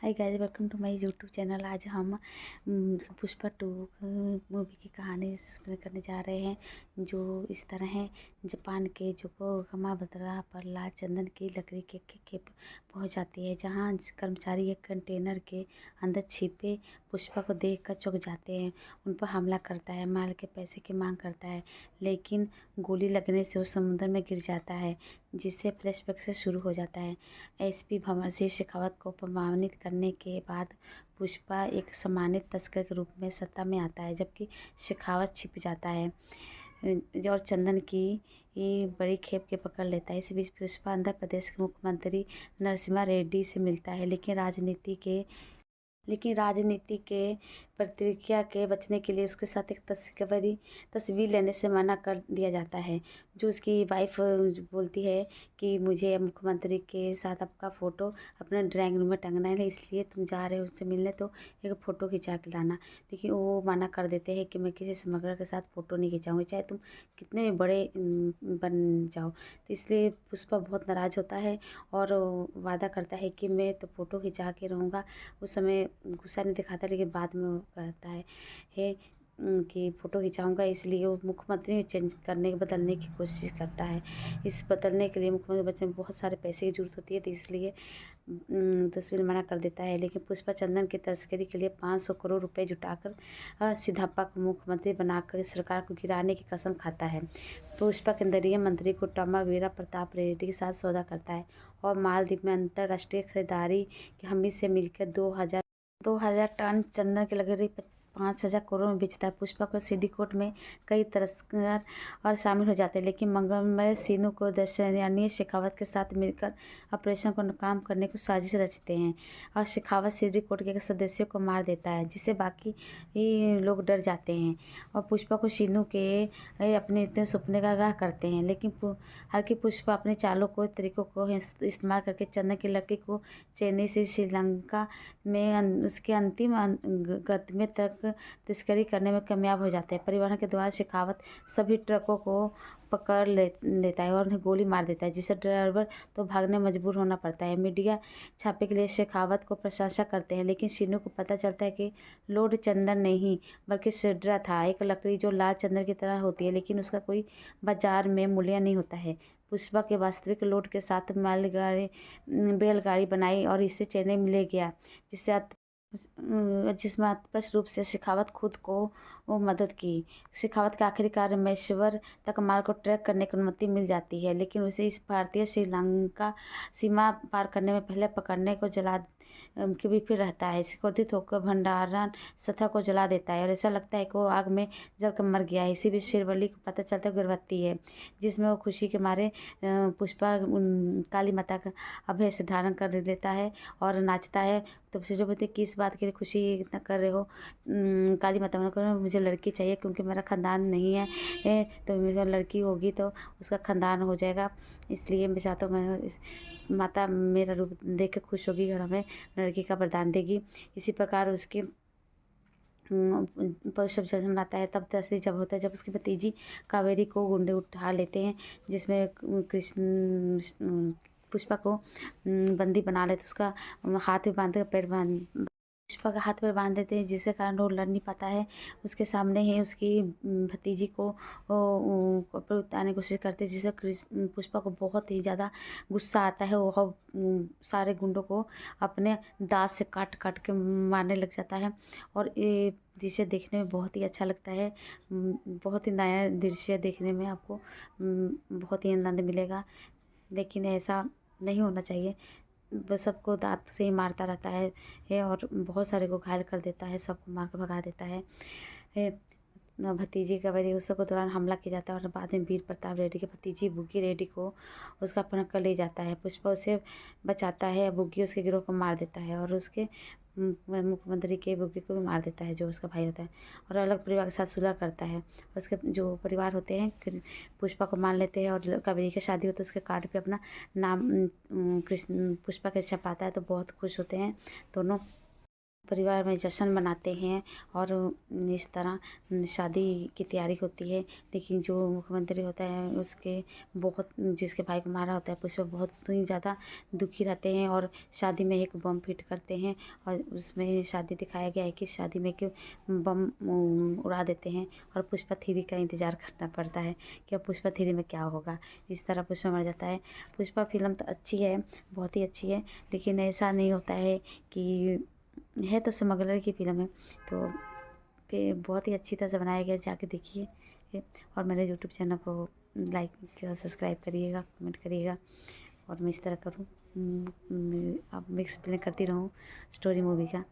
Hi guys, welcome to my YouTube channel. आज हम Pushpa 2 movie की कहानी एक्सप्लेन करने जा रहे हैं। जो इस तरह है, जापान के योकोहामा बंदरगाह पर लाल चंदन की लकड़ी के खेप पहुंच जाती है, जहां कर्मचारी एक कंटेनर के अंदर छिपे पुष्पा को देखकर चौंक जाते हैं। उन पर हमला करता है, माल के पैसे की मांग करता है, लेकिन गोली लगने से वो समुद्र में गिर जाता है, जिससे फ्लैशबैक से शुरू हो जाता है। एसपी भंवर सिंह शेखावत को अपमानित करने के बाद पुष्पा एक सम्मानित तस्कर के रूप में सत्ता में आता है, जबकि शेखावत छिप जाता है और चंदन की बड़ी खेप के पकड़ लेता है। इस बीच पुष्पा आंध्र प्रदेश के मुख्यमंत्री नरसिम्हा रेड्डी से मिलता है, लेकिन राजनीति के प्रतिक्रिया के बचने के लिए उसके साथ एक तस्वीर लेने से मना कर दिया जाता है। जो उसकी वाइफ बोलती है कि मुझे मुख्यमंत्री के साथ आपका फ़ोटो अपने ड्राइंग रूम में टंगना है, इसलिए तुम जा रहे हो उससे मिलने तो एक फ़ोटो खिंचा के लाना। लेकिन वो मना कर देते हैं कि मैं किसी स्मगलर के साथ फ़ोटो नहीं खिंचाऊँगी, चाहे तुम कितने भी बड़े बन जाओ। तो इसलिए पुष्पा बहुत नाराज़ होता है और वादा करता है कि मैं तो फ़ोटो खिंचा के रहूँगा। उस समय गुस्सा नहीं दिखाता, लेकिन बाद में वो कहता है कि फ़ोटो खिंचाऊँगा, इसलिए वो मुख्यमंत्री चेंज करने बदलने की कोशिश करता है। इस बदलने के लिए मुख्यमंत्री बच्चे में बहुत सारे पैसे की ज़रूरत होती है, तो इसलिए तस्वीर मना कर देता है। लेकिन पुष्पा चंदन की तस्करी के लिए 500 करोड़ रुपए जुटाकर सिद्धप्पा को मुख्यमंत्री बनाकर सरकार को गिराने की कसम खाता है। पुष्पा केंद्रीय मंत्री कोट्टामा वीरा प्रताप रेड्डी के साथ सौदा करता है और मालदीव में अंतर्राष्ट्रीय खरीदारी की हमी से मिलकर 2000 टन चंदन की लकड़ी 5,000 करोड़ में बेचता है। पुष्पा को सिंडिकेट में कई तस्कर और शामिल हो जाते हैं, लेकिन मंगलमय सीनू को दर्शनीय शेखावत के साथ मिलकर ऑपरेशन को नाकाम करने की साजिश रचते हैं और शेखावत सिंडिकेट के सदस्यों को मार देता है, जिससे बाकी लोग डर जाते हैं और पुष्पा को सीनू के अपने इतने सपने का आगाह करते हैं। लेकिन हालांकि पुष्पा अपने चालों को तरीकों को इस्तेमाल करके चंदन की लकड़ी को चेन्नई से श्रीलंका में उसके अंतिम गंतव्य तक तस्करी करने में कामयाब हो जाते हैं। परिवहन के दौरान शेखावत सभी ट्रकों को पकड़ लेता है और उन्हें गोली मार देता है, जिससे ड्राइवर तो भागने मजबूर होना पड़ता है। मीडिया छापे के लिए शेखावत को प्रशंसा करते हैं, लेकिन शीनू को पता चलता है कि लोड चंदन नहीं बल्कि सिड्रा था, एक लकड़ी जो लाल चंदन की तरह होती है, लेकिन उसका कोई बाजार में मूल्य नहीं होता है। पुष्पा के वास्तविक लोड के साथ बैलगाड़ी बनाई और इसे चेन्नई में ले गया, जिसमें स्पष्ट रूप से शेखावत खुद को वो मदद की। शेखावत के आखिरकार रामेश्वर तक माल को ट्रैक करने की अनुमति मिल जाती है, लेकिन उसे इस भारतीय श्रीलंका सीमा पार करने में पहले पकड़ने को जला के भी फिर रहता है। क्रोधित होकर भंडारण सतह को जला देता है और ऐसा लगता है कि वो आग में जलकर मर गया है। इसी बीच शेरवली को पता चलता है गर्भवती है, जिसमें वो खुशी के मारे पुष्पा काली माता का अभेष धारण कर लेता है और नाचता है। तो सूर्यवती किस बात के लिए खुशी इतना कर रहे हो? काली माता ने कहा मुझे लड़की चाहिए, क्योंकि मेरा खानदान नहीं है, तो मेरा लड़की होगी तो उसका खानदान हो जाएगा, इसलिए मैं चाहता हूँ माता मेरा रूप देख के खुश होगी और हमें लड़की का वरदान देगी। इसी प्रकार उसके जब मनाता है, तब असली जब होता है जब उसकी भतीजी कावेरी को गुंडे उठा लेते हैं, जिसमें कृष्ण पुष्पा को बंदी बना लेते, उसका हाथ में बांध पैर बांध पुष्पा का हाथ पैर बांध देते हैं, जिसके कारण वो लड़ नहीं पाता है। उसके सामने ही उसकी भतीजी को उतारने की कोशिश करते हैं, जिससे पुष्पा को बहुत ही ज़्यादा गुस्सा आता है। वो सारे गुंडों को अपने दांत से काट काट के मारने लग जाता है और ये दृश्य देखने में बहुत ही अच्छा लगता है। बहुत ही नया दृश्य देखने में आपको बहुत ही आनंद मिलेगा, लेकिन ऐसा नहीं होना चाहिए। वह सबको दांत से ही मारता रहता है और बहुत सारे को घायल कर देता है, सबको मार कर भगा देता है। भतीजी कावेरी उसको के दौरान हमला किया जाता है और बाद में वीर प्रताप रेड्डी की भतीजी बुग्गी रेड्डी को उसका अपहरण कर ले जाता है। पुष्पा उसे बचाता है, बुग्गी उसके गिरोह को मार देता है और उसके मुख्यमंत्री के बुग्गी को भी मार देता है, जो उसका भाई होता है, और अलग परिवार के साथ सुलह करता है। उसके जो परिवार होते हैं पुष्पा को मान लेते हैं और कावेरी की शादी होती है, उसके कार्ड पे अपना नाम कृष्ण पुष्पा के छपाता है, तो बहुत खुश होते हैं दोनों। परिवार में जश्न मनाते हैं और इस तरह शादी की तैयारी होती है। लेकिन जो मुख्यमंत्री होता है उसके बहुत जिसके भाई को मारा होता है पुष्पा बहुत ही ज़्यादा दुखी रहते हैं और शादी में एक बम फिट करते हैं और उसमें शादी दिखाया गया है कि शादी में कि बम उड़ा देते हैं और पुष्पा 3 का इंतज़ार करना पड़ता है कि अब पुष्पा 3 में क्या होगा। इस तरह पुष्पा मर जाता है। पुष्पा फिल्म तो अच्छी है, बहुत ही अच्छी है, लेकिन ऐसा नहीं होता है कि है तो स्मगलर की फ़िल्म है, तो फिर बहुत ही अच्छी तरह से बनाया गया, जाके देखिए। और मेरे यूट्यूब चैनल को लाइक सब्सक्राइब करिएगा, कमेंट करिएगा और मैं इस तरह करूँ अब मैं एक्सप्लेन करती रहूँ स्टोरी मूवी का।